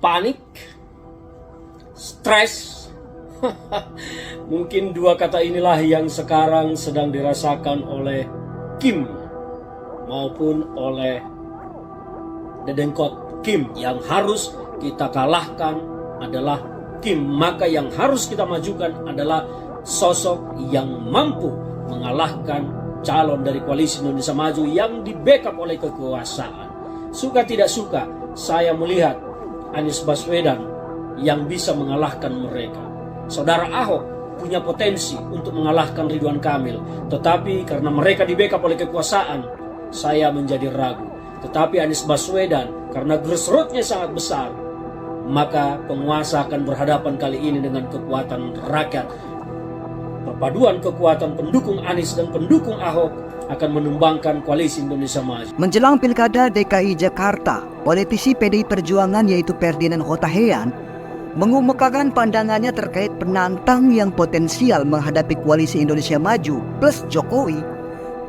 panik, stres. Mungkin dua kata inilah yang sekarang sedang dirasakan oleh Kim maupun oleh dedengkot Kim. Yang harus kita kalahkan adalah Kim, maka yang harus kita majukan adalah sosok yang mampu mengalahkan calon dari Koalisi Indonesia Maju yang di-backup oleh kekuasaan. Suka tidak suka, saya melihat Anies Baswedan yang bisa mengalahkan mereka. Saudara Ahok punya potensi untuk mengalahkan Ridwan Kamil, tetapi karena mereka di-backup oleh kekuasaan, saya menjadi ragu. Tetapi Anies Baswedan karena grassroots-nya sangat besar, maka penguasa akan berhadapan kali ini dengan kekuatan rakyat. Perpaduan kekuatan pendukung Anies dan pendukung Ahok akan menumbangkan Koalisi Indonesia Maju. Menjelang Pilkada DKI Jakarta, politisi PDI Perjuangan yaitu Ferdinand Huta-Heian mengemukakan pandangannya terkait penantang yang potensial menghadapi Koalisi Indonesia Maju plus Jokowi.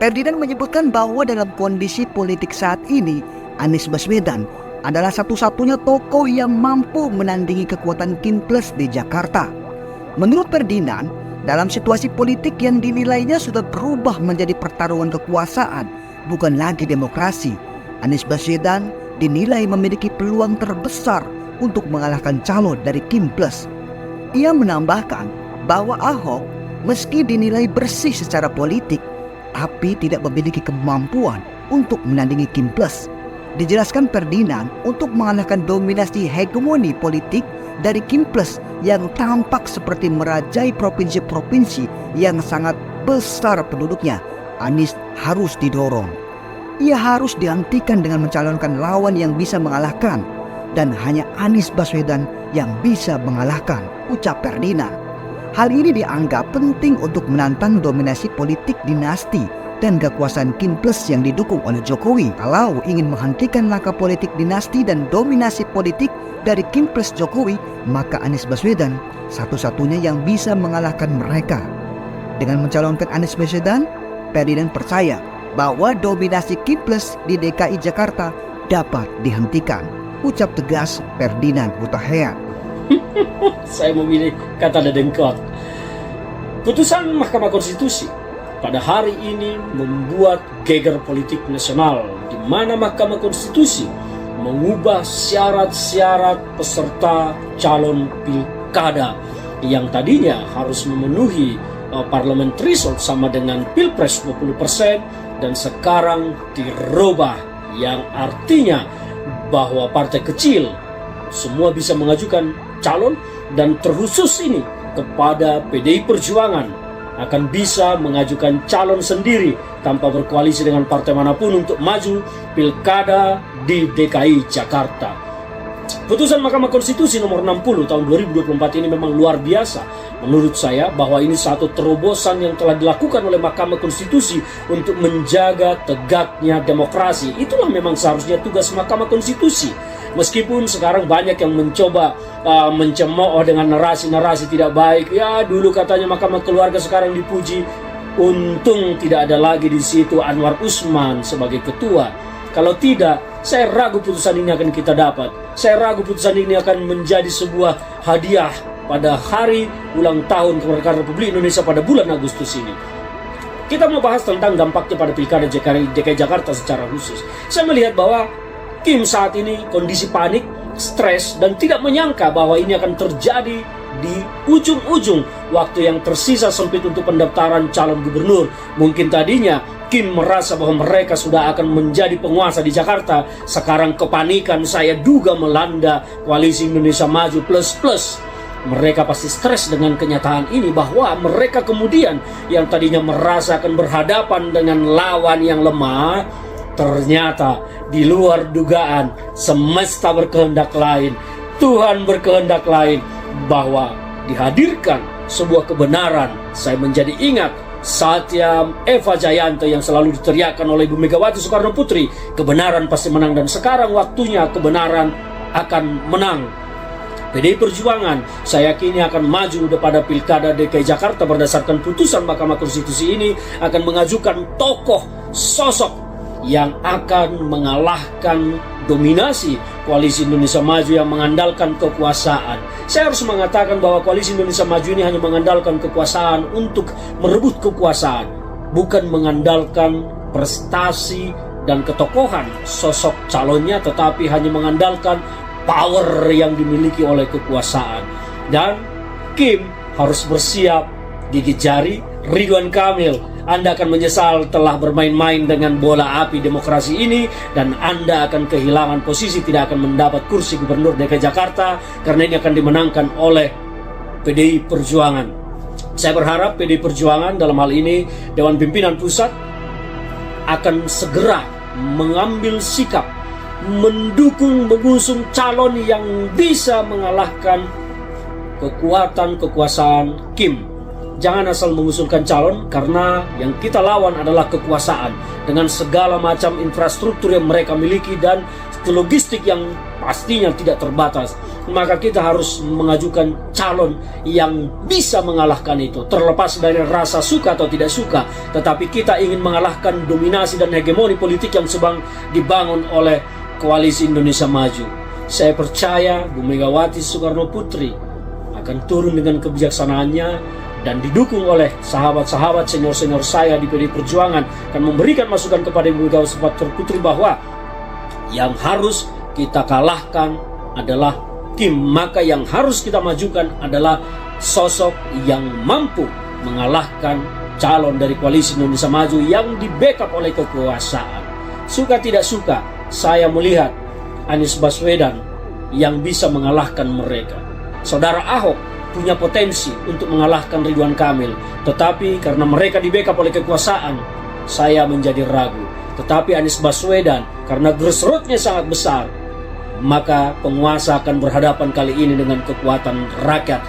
Ferdinand menyebutkan bahwa dalam kondisi politik saat ini, Anies Baswedan adalah satu-satunya tokoh yang mampu menandingi kekuatan Kim Plus di Jakarta. Menurut Ferdinand, dalam situasi politik yang dinilainya sudah berubah menjadi pertarungan kekuasaan, bukan lagi demokrasi, Anies Baswedan dinilai memiliki peluang terbesar untuk mengalahkan calon dari Kim Plus. Ia menambahkan bahwa Ahok meski dinilai bersih secara politik, tapi tidak memiliki kemampuan untuk menandingi Kim Plus. Dijelaskan Ferdinand, untuk mengalahkan dominasi hegemoni politik dari Kim Plus yang tampak seperti merajai provinsi-provinsi yang sangat besar penduduknya, Anies harus didorong. Ia harus dihentikan dengan mencalonkan lawan yang bisa mengalahkan, dan hanya Anies Baswedan yang bisa mengalahkan, ucap Ferdinand. Hal ini dianggap penting untuk menantang dominasi politik dinasti dan kekuasaan Kim Plus yang didukung oleh Jokowi. Kalau ingin menghentikan langkah politik dinasti dan dominasi politik dari Kim Plus Jokowi, maka Anies Baswedan satu-satunya yang bisa mengalahkan mereka. Dengan mencalonkan Anies Baswedan, Ferdinand percaya bahwa dominasi Kim Plus di DKI Jakarta dapat dihentikan, ucap tegas Ferdinand Huta-Heian. Saya memilih kata dedengkot. Putusan Mahkamah Konstitusi pada hari ini membuat geger politik nasional, di mana Mahkamah Konstitusi mengubah syarat-syarat peserta calon pilkada yang tadinya harus memenuhi parliament threshold sama dengan pilpres 20%, dan sekarang dirubah yang artinya bahwa partai kecil semua bisa mengajukan calon, dan terkhusus ini kepada PDI Perjuangan akan bisa mengajukan calon sendiri tanpa berkoalisi dengan partai manapun untuk maju pilkada di DKI Jakarta. Putusan Mahkamah Konstitusi nomor 60 tahun 2024 ini memang luar biasa. Menurut saya bahwa ini satu terobosan yang telah dilakukan oleh Mahkamah Konstitusi untuk menjaga tegaknya demokrasi. Itulah memang seharusnya tugas Mahkamah Konstitusi. Meskipun sekarang banyak yang mencoba mencemooh dengan narasi-narasi tidak baik. Ya, dulu katanya Mahkamah Keluarga, sekarang dipuji. Untung tidak ada lagi di situ Anwar Usman sebagai ketua. Kalau tidak, saya ragu putusan ini akan kita dapat. Saya ragu putusan ini akan menjadi sebuah hadiah pada hari ulang tahun kemerdekaan Republik Indonesia pada bulan Agustus ini. Kita mau bahas tentang dampaknya pada pilkada DKI Jakarta secara khusus. Saya melihat bahwa Kim saat ini kondisi panik, stres, dan tidak menyangka bahwa ini akan terjadi di ujung-ujung waktu yang tersisa sempit untuk pendaftaran calon gubernur. Mungkin tadinya Kim merasa bahwa mereka sudah akan menjadi penguasa di Jakarta. Sekarang kepanikan saya duga melanda Koalisi Indonesia Maju plus. Mereka pasti stres dengan kenyataan ini, bahwa mereka kemudian yang tadinya merasa akan berhadapan dengan lawan yang lemah, ternyata di luar dugaan semesta berkehendak lain, Tuhan berkehendak lain, bahwa dihadirkan sebuah kebenaran. Saya menjadi ingat Satya Eva Jayanto yang selalu diteriakkan oleh Ibu Megawati Soekarno Putri, kebenaran pasti menang, dan sekarang waktunya kebenaran akan menang. PDI Perjuangan saya yakini akan maju pada pilkada DKI Jakarta berdasarkan putusan Mahkamah Konstitusi ini, akan mengajukan tokoh sosok yang akan mengalahkan dominasi Koalisi Indonesia Maju yang mengandalkan kekuasaan. Saya harus mengatakan bahwa Koalisi Indonesia Maju ini hanya mengandalkan kekuasaan untuk merebut kekuasaan, bukan mengandalkan prestasi dan ketokohan sosok calonnya, tetapi hanya mengandalkan power yang dimiliki oleh kekuasaan. Dan Kim harus bersiap gigit jari. Ridwan Kamil, Anda akan menyesal telah bermain-main dengan bola api demokrasi ini, dan Anda akan kehilangan posisi, tidak akan mendapat kursi gubernur DKI Jakarta karena ini akan dimenangkan oleh PDI Perjuangan. Saya berharap PDI Perjuangan dalam hal ini Dewan Pimpinan Pusat akan segera mengambil sikap mendukung mengusung calon yang bisa mengalahkan kekuatan kekuasaan Kim. Jangan asal mengusulkan calon, karena yang kita lawan adalah kekuasaan dengan segala macam infrastruktur yang mereka miliki dan logistik yang pastinya tidak terbatas. Maka kita harus mengajukan calon yang bisa mengalahkan itu, terlepas dari rasa suka atau tidak suka. Tetapi kita ingin mengalahkan dominasi dan hegemoni politik yang sedang dibangun oleh Koalisi Indonesia Maju. Saya percaya Bu Megawati Soekarno Putri akan turun dengan kebijaksanaannya dan didukung oleh sahabat-sahabat senior-senior saya di PDI Perjuangan, akan memberikan masukan kepada Ibu Megawati Soekarno Putri bahwa yang harus kita kalahkan adalah Kim. Maka yang harus kita majukan adalah sosok yang mampu mengalahkan calon dari Koalisi Indonesia Maju yang di-backup oleh kekuasaan. Suka tidak suka, saya melihat Anies Baswedan yang bisa mengalahkan mereka. Saudara Ahok punya potensi untuk mengalahkan Ridwan Kamil, tetapi karena mereka di-backup oleh kekuasaan, saya menjadi ragu. Tetapi Anies Baswedan, karena grassroots-nya sangat besar, maka penguasa akan berhadapan kali ini dengan kekuatan rakyat.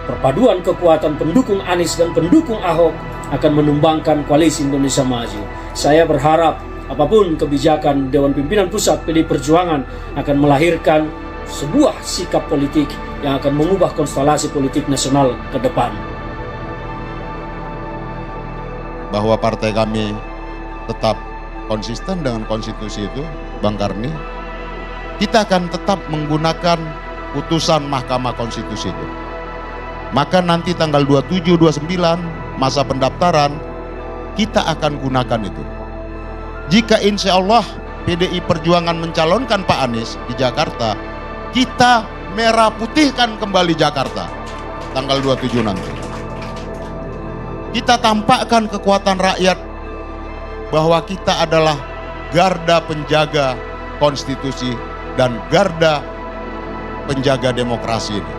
Perpaduan kekuatan pendukung Anies dan pendukung Ahok akan menumbangkan Koalisi Indonesia Maju. Saya berharap apapun kebijakan Dewan Pimpinan Pusat PDI Perjuangan akan melahirkan sebuah sikap politik yang akan mengubah konstelasi politik nasional ke depan. Bahwa partai kami tetap konsisten dengan konstitusi itu, Bang Karni, kita akan tetap menggunakan putusan Mahkamah Konstitusi itu. Maka nanti tanggal 27-29 masa pendaftaran kita akan gunakan itu. Jika insya Allah PDI Perjuangan mencalonkan Pak Anies di Jakarta, kita merah putihkan kembali Jakarta tanggal 27 nanti. Kita tampakkan kekuatan rakyat bahwa kita adalah garda penjaga konstitusi dan garda penjaga demokrasi ini.